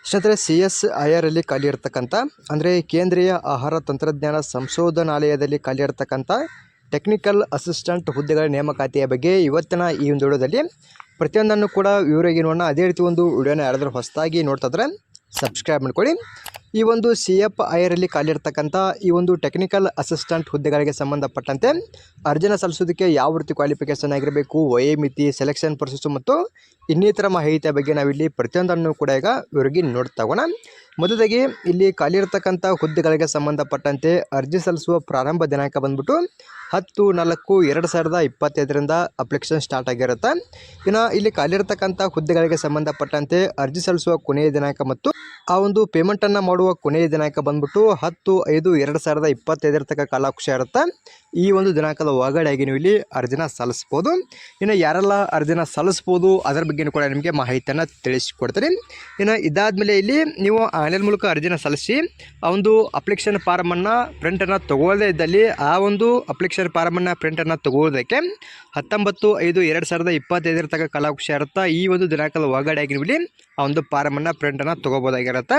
ಸ್ನೇಹಿತರೆ, CSIR ಅಲ್ಲಿ ಖಾಲಿ ಇರ್ತಕ್ಕಂಥ ಅಂದರೆ ಕೇಂದ್ರೀಯ ಆಹಾರ ತಂತ್ರಜ್ಞಾನ ಸಂಶೋಧನಾಲಯದಲ್ಲಿ ಖಾಲಿ ಇರ್ತಕ್ಕಂಥ ಟೆಕ್ನಿಕಲ್ ಅಸಿಸ್ಟೆಂಟ್ ಹುದ್ದೆಗಳ ನೇಮಕಾತಿಯ ಬಗ್ಗೆ ಇವತ್ತಿನ ಈ ಒಂದು ವಿಡಿಯೋದಲ್ಲಿ ಪ್ರತಿಯೊಂದನ್ನು ಕೂಡ ವಿವರವಾಗಿ ನೋಡೋಣ. ಅದೇ ರೀತಿ ಒಂದು ವಿಡಿಯೋನ ಯಾರಾದರೂ ಹೊಸದಾಗಿ ನೋಡ್ತಾ ಇದ್ರೆ ಸಬ್ಸ್ಕ್ರೈಬ್ ಮಾಡ್ಕೊಳ್ಳಿ. ಈ ಒಂದು CFIR ಅಲ್ಲಿ ಖಾಲಿ ಇರ್ತಕ್ಕಂಥ ಈ ಒಂದು ಟೆಕ್ನಿಕಲ್ ಅಸಿಸ್ಟೆಂಟ್ ಹುದ್ದೆಗಳಿಗೆ ಸಂಬಂಧಪಟ್ಟಂತೆ ಅರ್ಜಿನ ಸಲ್ಲಿಸೋದಕ್ಕೆ ಯಾವ ರೀತಿ ಕ್ವಾಲಿಫಿಕೇಷನ್ ಆಗಿರಬೇಕು, ವಯೋಮಿತಿ, ಸೆಲೆಕ್ಷನ್ ಪ್ರೊಸೆಸ್ ಮತ್ತು ಇನ್ನಿತರ ಮಾಹಿತಿಯ ಬಗ್ಗೆ ನಾವಿಲ್ಲಿ ಪ್ರತಿಯೊಂದನ್ನು ಕೂಡ ಈಗ ವಿವರವಾಗಿ ನೋಡ್ತಾ ಹೋಗೋಣ. ಮೊದಲಾಗಿ ಇಲ್ಲಿ ಖಾಲಿ ಇರ್ತಕ್ಕಂಥ ಹುದ್ದೆಗಳಿಗೆ ಸಂಬಂಧಪಟ್ಟಂತೆ ಅರ್ಜಿ ಸಲ್ಲಿಸುವ ಪ್ರಾರಂಭ ದಿನಾಂಕ ಬಂದ್ಬಿಟ್ಟು 10/4/2025 ಅಪ್ಲಿಕೇಶನ್ ಸ್ಟಾರ್ಟ್ ಆಗಿರುತ್ತೆ. ಇನ್ನು ಇಲ್ಲಿ ಖಾಲಿ ಇರ್ತಕ್ಕಂಥ ಹುದ್ದೆಗಳಿಗೆ ಸಂಬಂಧಪಟ್ಟಂತೆ ಅರ್ಜಿ ಸಲ್ಲಿಸುವ ಕೊನೆಯ ದಿನಾಂಕ ಮತ್ತು ಆ ಒಂದು ಪೇಮೆಂಟನ್ನು ಮಾಡುವ ಕೊನೆಯ ದಿನಾಂಕ ಬಂದ್ಬಿಟ್ಟು 10/5/2025 ತನಕ ಕಾಲಾವಕಾಶ ಇರುತ್ತೆ. ಈ ಒಂದು ದಿನಾಂಕದ ಒಳಗಡೆಯಾಗಿ ನೀವು ಇಲ್ಲಿ ಅರ್ಜಿನ ಸಲ್ಲಿಸ್ಬೋದು. ಇನ್ನು ಯಾರೆಲ್ಲ ಅರ್ಜಿನ ಸಲ್ಲಿಸ್ಬೋದು ಅದರ ಬಗ್ಗೆ ಕೂಡ ನಿಮಗೆ ಮಾಹಿತಿಯನ್ನು ತಿಳಿಸಿಕೊಡ್ತೀನಿ. ಇನ್ನು ಇದಾದಮೇಲೆ ಇಲ್ಲಿ ನೀವು ಆನ್ಲೈನ್ ಮೂಲಕ ಅರ್ಜಿನ ಸಲ್ಲಿಸಿ ಆ ಒಂದು ಅಪ್ಲಿಕೇಶನ್ ಫಾರಮನ್ನು ಪ್ರಿಂಟನ್ನು ತೊಗೊಳ್ಳದೇ ಇದ್ದಲ್ಲಿ ಆ ಒಂದು ಅಪ್ಲಿಕೇಶನ್ ಫಾರಮನ್ನು ಪ್ರಿಂಟನ್ನು ತೊಗೊಳ್ಳೋದಕ್ಕೆ 19/5/2025 ತನಕ ಕಾಲಾವಕಾಶ ಇರುತ್ತೆ. ಈ ಒಂದು ದಿನಾಂಕದ ಒಳಗಡೆಯಾಗಿ ನೀವು ಇಲ್ಲಿ ಆ ಒಂದು ಫಾರಮನ್ನು ಪ್ರಿಂಟನ್ನು ತೊಗೋಬೋದಾಗಿರುತ್ತೆ.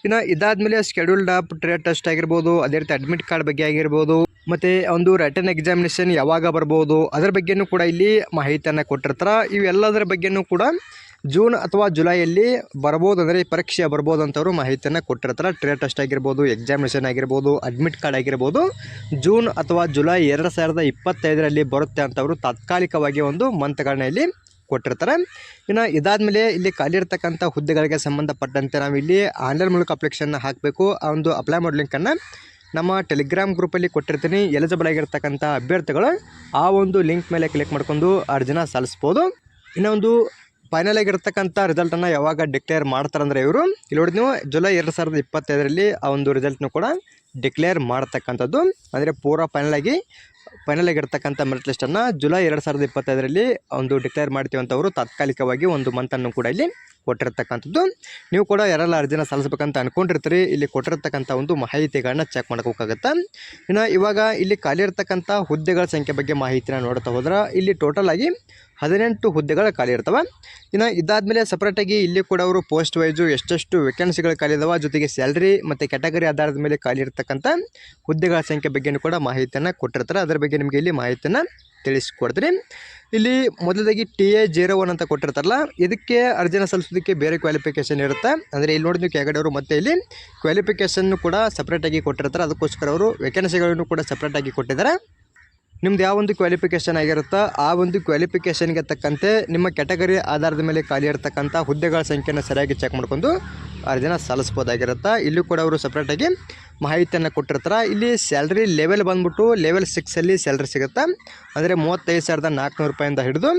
ಇನ್ನು ಇದಾದಮೇಲೆ ಸ್ಕೆಡ್ಯೂಲ್ಡ್ ಅಪ್ ಟ್ರೇಡ್ ಟೆಸ್ಟ್ ಆಗಿರ್ಬೋದು, ಅದೇ ರೀತಿ ಅಡ್ಮಿಟ್ ಕಾರ್ಡ್ ಬಗ್ಗೆ ಆಗಿರ್ಬೋದು, ಮತ್ತು ಒಂದು ರಿಟರ್ನ್ ಎಕ್ಸಾಮಿನೇಷನ್ ಯಾವಾಗ ಬರ್ಬೋದು ಅದರ ಬಗ್ಗೆಯೂ ಕೂಡ ಇಲ್ಲಿ ಮಾಹಿತಿಯನ್ನು ಕೊಟ್ಟಿರ್ತಾರೆ. ಇವೆಲ್ಲದರ ಬಗ್ಗೆಯೂ ಕೂಡ ಜೂನ್ ಅಥವಾ ಜುಲೈಯಲ್ಲಿ ಬರ್ಬೋದು, ಅಂದರೆ ಪರೀಕ್ಷೆ ಬರ್ಬೋದು ಅಂತವರು ಮಾಹಿತಿಯನ್ನು ಕೊಟ್ಟಿರ್ತಾರೆ. ಟ್ರೇಡ್ ಟೆಸ್ಟ್ ಆಗಿರ್ಬೋದು, ಎಕ್ಸಾಮಿನೇಷನ್ ಆಗಿರ್ಬೋದು, ಅಡ್ಮಿಟ್ ಕಾರ್ಡ್ ಆಗಿರ್ಬೋದು ಜೂನ್ ಅಥವಾ ಜುಲೈ 2025 ಬರುತ್ತೆ ಅಂತವರು ತಾತ್ಕಾಲಿಕವಾಗಿ ಒಂದು ಮಂತ್ಗಳನ್ನ ಇಲ್ಲಿ ಕೊಟ್ಟಿರ್ತಾರೆ. ಇನ್ನು ಇದಾದಮೇಲೆ ಇಲ್ಲಿ ಖಾಲಿ ಇರ್ತಕ್ಕಂಥ ಹುದ್ದೆಗಳಿಗೆ ಸಂಬಂಧಪಟ್ಟಂತೆ ನಾವು ಇಲ್ಲಿ ಆನ್ಲೈನ್ ಮೂಲಕ ಅಪ್ಲಿಕೇಶನ್ನ ಹಾಕಬೇಕು. ಆ ಒಂದು ಅಪ್ಲೈ ಮಾಡೋ ಲಿಂಕನ್ನು ನಮ್ಮ ಟೆಲಿಗ್ರಾಮ್ ಗ್ರೂಪಲ್ಲಿ ಕೊಟ್ಟಿರ್ತೀನಿ. ಎಲಿಜಿಬಲ್ ಆಗಿರ್ತಕ್ಕಂಥ ಅಭ್ಯರ್ಥಿಗಳು ಆ ಒಂದು ಲಿಂಕ್ ಮೇಲೆ ಕ್ಲಿಕ್ ಮಾಡ್ಕೊಂಡು ಅರ್ಜಿನ ಸಲ್ಲಿಸ್ಬೋದು. ಇನ್ನೂ ಒಂದು ಫೈನಲ್ ಆಗಿರ್ತಕ್ಕಂಥ ರಿಸಲ್ಟನ್ನು ಯಾವಾಗ ಡಿಕ್ಲೇರ್ ಮಾಡ್ತಾರಂದರೆ ಇವರು ಇಲ್ಲಿ ನೋಡಿ ನೀವು ಜುಲೈ 2025 ಆ ಒಂದು ರಿಸಲ್ಟ್ನು ಕೂಡ ಡಿಕ್ಲೇರ್ ಮಾಡ್ತಕ್ಕಂಥದ್ದು. ಅಂದರೆ ಪೂರಾ ಫೈನಲ್ ಆಗಿರ್ತಕ್ಕಂಥ ಮೆರಿಟ್ ಲಿಸ್ಟನ್ನು ಜುಲೈ 2025 ಒಂದು ಡಿಕ್ಲೇರ್ ಮಾಡ್ತೀವಿ ಅಂತವರು ತಾತ್ಕಾಲಿಕವಾಗಿ ಒಂದು ಮಂತನ್ನು ಕೂಡ ಇಲ್ಲಿ ಕೊಟ್ಟಿರ್ತಕ್ಕಂಥದ್ದು. ನೀವು ಕೂಡ ಯಾರೆಲ್ಲ ಅರ್ಜಿನ ಸಲ್ಲಿಸ್ಬೇಕಂತ ಅಂದ್ಕೊಂಡಿರ್ತೀರಿ ಇಲ್ಲಿ ಕೊಟ್ಟಿರ್ತಕ್ಕಂಥ ಒಂದು ಮಾಹಿತಿಗಳನ್ನ ಚೆಕ್ ಮಾಡ್ಕೋಕ್ಕಾಗತ್ತೆ. ಇನ್ನು ಇವಾಗ ಇಲ್ಲಿ ಖಾಲಿ ಇರ್ತಕ್ಕಂಥ ಹುದ್ದೆಗಳ ಸಂಖ್ಯೆ ಬಗ್ಗೆ ಮಾಹಿತಿನ ನೋಡ್ತಾ ಹೋದ್ರೆ ಇಲ್ಲಿ ಟೋಟಲ್ ಆಗಿ 18 ಹುದ್ದೆಗಳು ಖಾಲಿ ಇರ್ತವೆ. ಇನ್ನು ಇದಾದಮೇಲೆ ಸಪ್ರೇಟಾಗಿ ಇಲ್ಲಿ ಕೂಡ ಅವರು ಪೋಸ್ಟ್ ವೈಸು ಎಷ್ಟೆಷ್ಟು ವೇಕೆನ್ಸಿಗಳು ಖಾಲಿ ಇದಾವೆ, ಜೊತೆಗೆ ಸ್ಯಾಲ್ರಿ ಮತ್ತು ಕ್ಯಾಟಗರಿ ಆಧಾರದ ಮೇಲೆ ಖಾಲಿ ಇರ್ತಕ್ಕಂಥ ಹುದ್ದೆಗಳ ಸಂಖ್ಯೆ ಬಗ್ಗೆಯೂ ಕೂಡ ಮಾಹಿತಿಯನ್ನು ಕೊಟ್ಟಿರ್ತಾರೆ. ಅದರ ಬಗ್ಗೆ ನಿಮಗೆ ಇಲ್ಲಿ ಮಾಹಿತಿಯನ್ನು ತಿಳಿಸ್ಕೊಡ್ತೀನಿ. ಇಲ್ಲಿ ಮೊದಲಾಗಿ TA01 ಅಂತ ಕೊಟ್ಟಿರ್ತಾರಲ್ಲ, ಇದಕ್ಕೆ ಅರ್ಜಿನ ಸಲ್ಲಿಸೋದಕ್ಕೆ ಬೇರೆ ಕ್ವಾಲಿಫಿಕೇಷನ್ ಇರುತ್ತೆ. ಅಂದರೆ ಇಲ್ಲಿ ನೋಡಿ ನೀವು ಕೆಳಗಡೆ ಅವರು ಮತ್ತೆ ಇಲ್ಲಿ ಕ್ವಾಲಿಫಿಕೇಷನ್ನು ಕೂಡ ಸಪ್ರೇಟಾಗಿ ಕೊಟ್ಟಿರ್ತಾರೆ. ಅದಕ್ಕೋಸ್ಕರ ಅವರು ವೇಕೆನ್ಸಿಗಳನ್ನು ಕೂಡ ಸಪ್ರೇಟಾಗಿ ಕೊಟ್ಟಿದ್ದಾರೆ. ನಿಮ್ದು ಯಾವ ಒಂದು ಕ್ವಾಲಿಫಿಕೇಷನ್ ಆಗಿರುತ್ತೋ ಆ ಒಂದು ಕ್ವಾಲಿಫಿಕೇಷನ್ಗೆ ತಕ್ಕಂತೆ ನಿಮ್ಮ ಕ್ಯಾಟಗರಿ ಆಧಾರದ ಮೇಲೆ ಖಾಲಿ ಇರ್ತಕ್ಕಂಥ ಹುದ್ದೆಗಳ ಸಂಖ್ಯೆಯನ್ನು ಸರಿಯಾಗಿ ಚೆಕ್ ಮಾಡ್ಕೊಂಡು ಅರ್ಜಿನ ಸಲ್ಲಿಸ್ಬೋದಾಗಿರುತ್ತೆ. ಇಲ್ಲೂ ಕೂಡ ಅವರು ಸಪ್ರೇಟಾಗಿ ಮಾಹಿತಿಯನ್ನು ಕೊಟ್ಟಿರ್ತಾರೆ. ಇಲ್ಲಿ ಸ್ಯಾಲ್ರಿ ಲೆವೆಲ್ ಬಂದ್ಬಿಟ್ಟು ಲೆವೆಲ್ 6 ಸ್ಯಾಲ್ರಿ ಸಿಗುತ್ತೆ. ಅಂದರೆ 35,400 ರೂಪಾಯಿಂದ ಹಿಡಿದು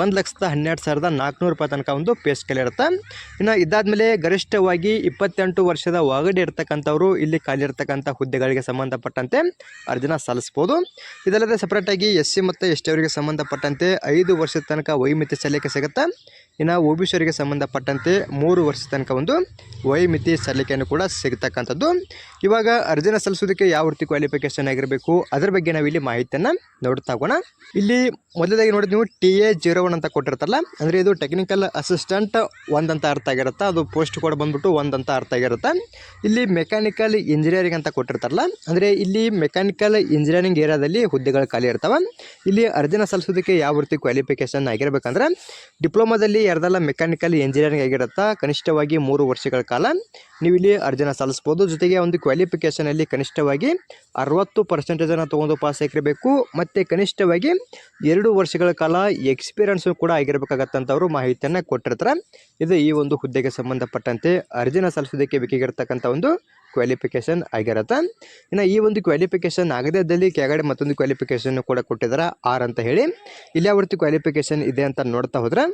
1,12,400 ರೂಪಾಯಿ ತನಕ ಒಂದು ಪೇ ಸ್ಕೇಲ್ ಇರುತ್ತೆ. ಇನ್ನು ಇದಾದಮೇಲೆ ಗರಿಷ್ಠವಾಗಿ 28 ವರ್ಷದ ಒಳಗಡೆ ಇರ್ತಕ್ಕಂಥವ್ರು ಇಲ್ಲಿ ಖಾಲಿ ಇರ್ತಕ್ಕಂಥ ಹುದ್ದೆಗಳಿಗೆ ಸಂಬಂಧಪಟ್ಟಂತೆ ಅರ್ಜಿನ ಸಲ್ಲಿಸ್ಬೋದು. ಇದಲ್ಲದೆ ಸಪ್ರೇಟಾಗಿ SC ಮತ್ತು ST ಅವರಿಗೆ ಸಂಬಂಧಪಟ್ಟಂತೆ 5 ವರ್ಷದ ತನಕ ವಯೋಮಿತಿ ಸಲ್ಲಿಕೆ ಸಿಗುತ್ತೆ. ಇನ್ನು OBC ಅವರಿಗೆ ಸಂಬಂಧಪಟ್ಟಂತೆ 3 ವರ್ಷದ ತನಕ ಒಂದು ವಯೋಮಿತಿ ಸಲ್ಲಿಕೆಯನ್ನು ಕೂಡ ಸಿಗತಕ್ಕಂಥದ್ದು. ಇವಾಗ ಅರ್ಜಿನ ಸಲ್ಲಿಸೋದಕ್ಕೆ ಯಾವ ರೀತಿ ಕ್ವಾಲಿಫಿಕೇಷನ್ ಆಗಿರಬೇಕು ಅದರ ಬಗ್ಗೆ ನಾವು ಇಲ್ಲಿ ಮಾಹಿತಿಯನ್ನು ನೋಡ್ತಾ ಹೋಗೋಣ. ಇಲ್ಲಿ ಮೊದಲಾಗಿ ನೋಡಿ ನೀವು TA01 ಅಂತ ಕೊಟ್ಟಿರ್ತಾರಲ್ಲ, ಅಂದರೆ ಇದು ಟೆಕ್ನಿಕಲ್ ಅಸಿಸ್ಟೆಂಟ್ 1 ಅಂತ ಅರ್ಥ ಆಗಿರುತ್ತೆ. ಅದು ಪೋಸ್ಟ್ ಕೋಡ್ ಬಂದ್ಬಿಟ್ಟು 1 ಅಂತ ಅರ್ಥ ಆಗಿರುತ್ತೆ. ಇಲ್ಲಿ ಮೆಕ್ಯಾನಿಕಲ್ ಇಂಜಿನಿಯರಿಂಗ್ ಅಂತ ಕೊಟ್ಟಿರ್ತಾರಲ್ಲ, ಅಂದರೆ ಇಲ್ಲಿ ಮೆಕ್ಯಾನಿಕಲ್ ಇಂಜಿನಿಯರಿಂಗ್ ಏರಿಯಾದಲ್ಲಿ ಹುದ್ದೆಗಳು ಖಾಲಿ ಇರ್ತವೆ. ಇಲ್ಲಿ ಅರ್ಜಿನ ಸಲ್ಲಿಸೋದಕ್ಕೆ ಯಾವ ರೀತಿ ಕ್ವಾಲಿಫಿಕೇಷನ್ ಆಗಿರಬೇಕಂದ್ರೆ ಡಿಪ್ಲೊಮಾದಲ್ಲಿ ಯಾರ್ದೆಲ್ಲ ಮೆಕ್ಯಾನಿಕಲ್ ಇಂಜಿನಿಯರಿಂಗ್ ಆಗಿರುತ್ತಾ ಕನಿಷ್ಠವಾಗಿ 3 ವರ್ಷಗಳ ಕಾಲ ನೀವು ಇಲ್ಲಿ ಅರ್ಜಿನ ಸಲ್ಲಿಸ್ಬೋದು. ಜೊತೆಗೆ ಒಂದು ಕ್ವಾಲಿಫಿಕೇಷನಲ್ಲಿ ಕನಿಷ್ಠವಾಗಿ 60% ತೊಗೊಂಡು ಪಾಸ್ ಆಗಿರಬೇಕು ಮತ್ತು ಕನಿಷ್ಠವಾಗಿ 2 ವರ್ಷಗಳ ಕಾಲ ಎಕ್ಸ್ಪೀರಿಯನ್ಸು ಕೂಡ ಆಗಿರಬೇಕಾಗತ್ತಂಥವ್ರು ಮಾಹಿತಿಯನ್ನು ಕೊಟ್ಟಿರ್ತಾರೆ. ಇದು ಈ ಒಂದು ಹುದ್ದೆಗೆ ಸಂಬಂಧಪಟ್ಟಂತೆ ಅರ್ಜಿನ ಸಲ್ಲಿಸೋದಕ್ಕೆ ಬೇಕಾಗಿರ್ತಕ್ಕಂಥ ಒಂದು ಕ್ವಾಲಿಫಿಕೇಷನ್ ಆಗಿರುತ್ತೆ. ಇನ್ನು ಈ ಒಂದು ಕ್ವಾಲಿಫಿಕೇಷನ್ ಆಗದೇ ಇದ್ದಲ್ಲಿ ಕೆಳಗಡೆ ಮತ್ತೊಂದು ಕ್ವಾಲಿಫಿಕೇಷನ್ ಕೂಡ ಕೊಟ್ಟಿದ್ದಾರೆ R ಅಂತ ಹೇಳಿ. ಇಲ್ಲಿ ಯಾವ ರೀತಿ ಕ್ವಾಲಿಫಿಕೇಷನ್ ಇದೆ ಅಂತ ನೋಡ್ತಾ ಹೋದ್ರೆ